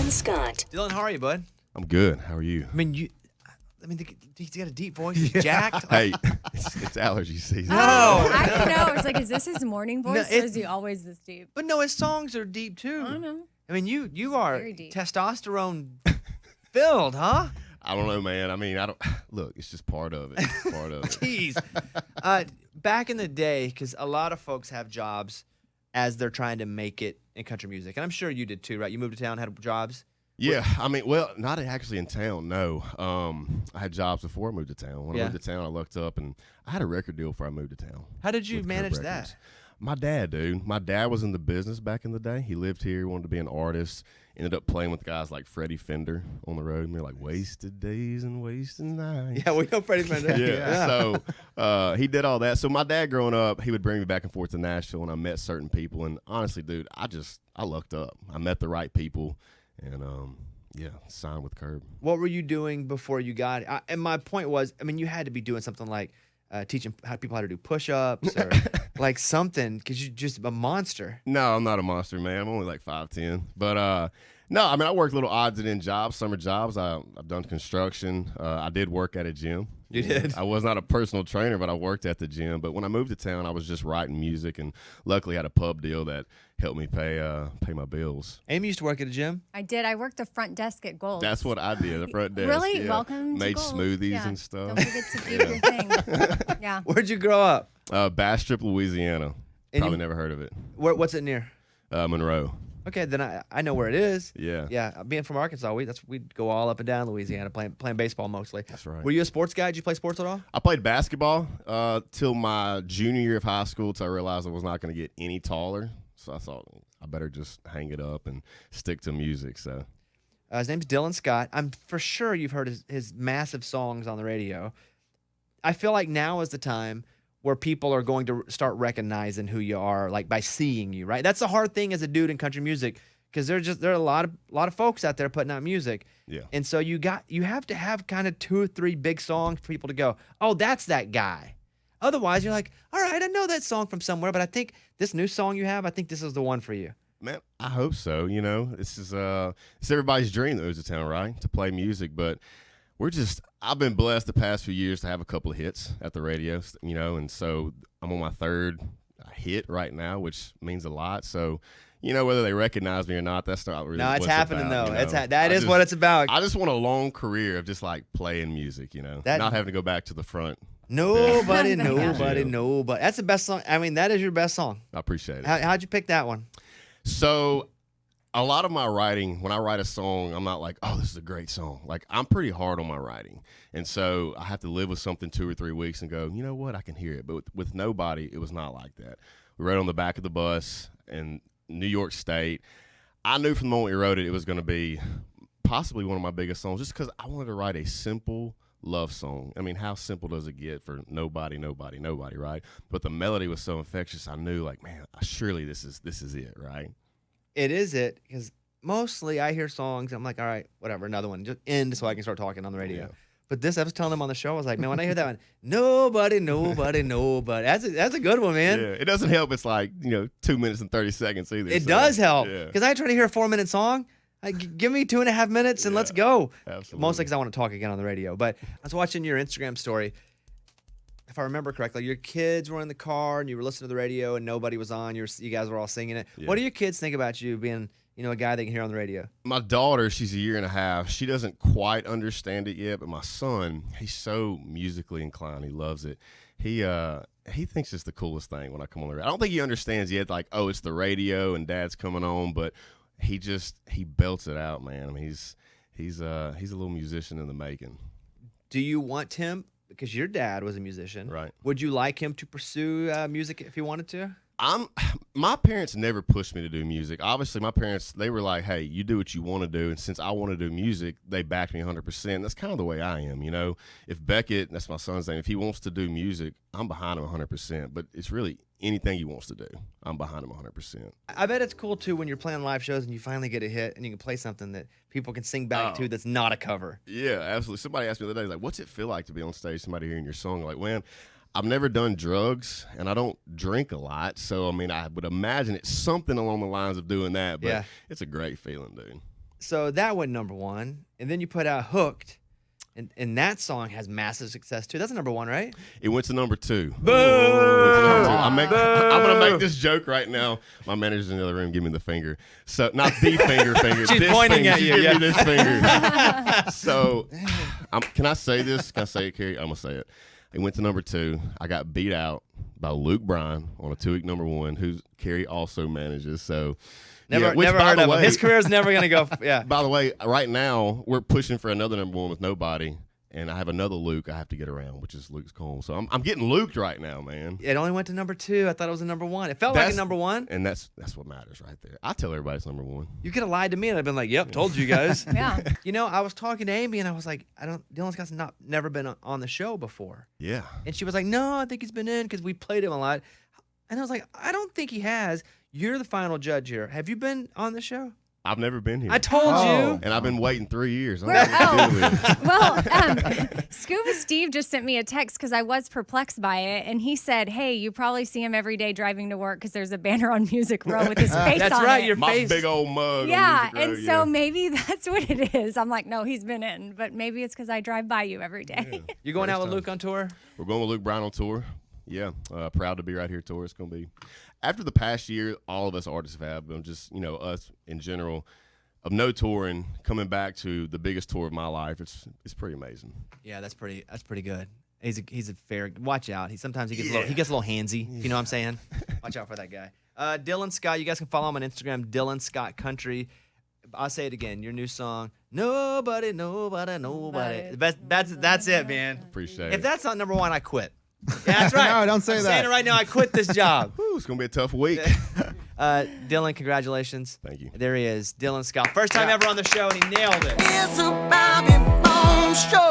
and Scott. Dylan, how are you, bud? I'm good. How are you? I mean, he's got a deep voice. He's jacked. Hey, it's allergy season. No. I know. It's like, is this his morning voice, or is he always this deep? But no, his songs are deep too. I don't know. I mean, you are Very deep. testosterone filled, huh? I don't know, man. I mean, I don't look. It's just part of it. It's part of it. Jeez. Back in the day, because a lot of folks have jobs as they're trying to make it in country music, and I'm sure you did too, right? You moved to town, had jobs. Yeah, I mean, well, not actually in town. No, I had jobs before I moved to town. When I moved to town, I looked up and I had a record deal before I moved to town. How did you with manage Curb that? Records. My dad, dude. My dad was in the business back in the day. He lived here. He wanted to be an artist. Ended up playing with guys like Freddie Fender on the road. And we were like, wasted days and wasted nights. Yeah, we know Freddie Fender. Yeah. So he did all that. So my dad growing up, he would bring me back and forth to Nashville, and I met certain people. And honestly, dude, I lucked up. I met the right people, and signed with Curb. What were you doing before you got it? And my point was, I mean, you had to be doing something like teaching people how to do push-ups or like something, because you're just a monster. No, I'm not a monster, man. I'm only like 5'10". But no, I mean, I worked little odds and ends jobs, summer jobs. I've done construction. I did work at a gym. You did? I was not a personal trainer, but I worked at the gym. But when I moved to town, I was just writing music, and luckily had a pub deal that helped me pay my bills. Amy used to work at a gym. I did. I worked the front desk at Gold. That's what I did, the front desk. Really? Yeah. Welcome to Made Gold. smoothies Yeah. and stuff. Don't forget to do your thing. Yeah. Where'd you grow up? Bastrop, Louisiana. And Probably never heard of it. What's it near? Monroe. Okay, then I know where it is. Yeah. Yeah, being from Arkansas, we'd go all up and down Louisiana playing baseball mostly. That's right. Were you a sports guy? Did you play sports at all? I played basketball till my junior year of high school, till I realized I was not going to get any taller. So I thought I better just hang it up and stick to music. So his name's Dylan Scott. I'm for sure you've heard his massive songs on the radio. I feel like now is the time where people are going to start recognizing who you are, like by seeing you, right? That's the hard thing as a dude in country music, because there are a lot of folks out there putting out music. Yeah. And so you have to have kind of 2 or 3 big songs for people to go, oh, that's that guy. Otherwise, you're like, all right, I know that song from somewhere, but I think this new song you have, I think this is the one for you. Man, I hope so. You know, this is it's everybody's dream that moves to town, right? To play music, but I've been blessed the past few years to have a couple of hits at the radio, you know, and so I'm on my 3rd hit right now, which means a lot. So, you know, whether they recognize me or not, that's not really. No, it's what happening about, though. You know? That is what it's about. I just want a long career of just like playing music, you know, not having to go back to the front. Nobody. Yeah. That's the best song. I mean, that is your best song. I appreciate it. How'd you pick that one? So a lot of my writing, when I write a song, I'm not like, oh, this is a great song. Like, I'm pretty hard on my writing. And so I have to live with something 2 or 3 weeks and go, you know what, I can hear it. But with Nobody, it was not like that. We wrote on the back of the bus in New York State. I knew from the moment we wrote it, it was going to be possibly one of my biggest songs, just because I wanted to write a simple love song. I mean, how simple does it get for nobody, right? But the melody was so infectious, I knew, like, man, surely this is it, right? It is it, because mostly I hear songs, I'm like, all right, whatever, another one, just end so I can start talking on the radio. Yeah. But this, I was telling them on the show, I was like, man, when I hear that one, nobody. That's a good one, man. Yeah, it doesn't help. It's like, 2 minutes and 30 seconds either. It so, does help, yeah. because I try to hear a 4-minute song. Give me 2.5 minutes and let's go. Absolutely. Mostly because I want to talk again on the radio. But I was watching your Instagram story. If I remember correctly, your kids were in the car and you were listening to the radio and nobody was on. You guys were all singing it. Yeah. What do your kids think about you being, a guy they can hear on the radio? My daughter, she's a year and a half. She doesn't quite understand it yet, but my son, he's so musically inclined. He loves it. He thinks it's the coolest thing when I come on the radio. I don't think he understands yet, like, oh, it's the radio and Dad's coming on, but he belts it out, man. I mean, he's a little musician in the making. Do you want him, because your dad was a musician, Right? Would you like him to pursue music if he wanted to? My parents never pushed me to do music. Obviously, my parents, they were like, hey, you do what you want to do. And since I want to do music, they backed me 100%. That's kind of the way I am, If Beckett, that's my son's name, if he wants to do music, I'm behind him 100%. But it's really anything he wants to do, I'm behind him 100%. I bet it's cool, too, when you're playing live shows and you finally get a hit and you can play something that people can sing back to that's not a cover. Yeah, absolutely. Somebody asked me the other day, like, what's it feel like to be on stage, somebody hearing your song? Like, man, I've never done drugs, and I don't drink a lot. So, I mean, I would imagine it's something along the lines of doing that. But It's a great feeling, dude. So that went number one. And then you put out Hooked. And that song has massive success too. That's a number one, right? It went to number 2. Boom! I'm gonna make this joke right now. My manager's in the other room. Give me the finger. So not the finger. She's this pointing finger. at you. Give Yeah. me this finger. So, can I say this? Can I say it, Carrie? I'm gonna say it. It went to number 2. I got beat out by Luke Bryan on a 2-week number 1, who Carrie also manages. So. Never Which, heard by of the him. way, His career's never gonna go. Yeah. By the way, right now we're pushing for another number 1 with Nobody, and I have another Luke I have to get around, which is Luke's Cole. So I'm getting Luked right now, man. It only went to number 2. I thought it was a number 1. It felt like a number 1. And that's what matters right there. I tell everybody it's number 1. You could have lied to me, and I've been like, "Yep, told you guys." Yeah. You know, I was talking to Amy, and I was like, Dylan Scott's never been on the show before. Yeah. And she was like, "No, I think he's been in because we played him a lot." And I was like, "I don't think he has. You're the final judge here. Have you been on the show?" I've never been here. I told you. And I've been waiting 3 years. Well, Scuba Steve just sent me a text because I was perplexed by it, and he said, "Hey, you probably see him every day driving to work because there's a banner on Music Row with his face That's on right, it." your My face. big old mug. Yeah, on Music Row, and so maybe that's what it is. I'm like, no, he's been in, but maybe it's because I drive by you every day. You going out with time. Luke on tour? We're going with Luke Bryan on tour. Yeah, proud to be right here tour. It's going to be, after the past year, all of us artists have, but just, us in general, of no touring, coming back to the biggest tour of my life, it's pretty amazing. Yeah, that's pretty good. He's a fair. Watch out. He gets a little handsy. If you know what I'm saying. Watch out for that guy. Dylan Scott. You guys can follow him on Instagram. Dylan Scott Country. I'll say it again. Your new song. Nobody. That's it, man. Appreciate If it. that's not number 1, I quit. Yeah, that's right. No, don't say I'm that. saying it right now. I quit this job. Whew, it's going to be a tough week. Dylan, congratulations. Thank you. There he is, Dylan Scott. First time ever on the show, and he nailed it. It's a Bobby Bones show.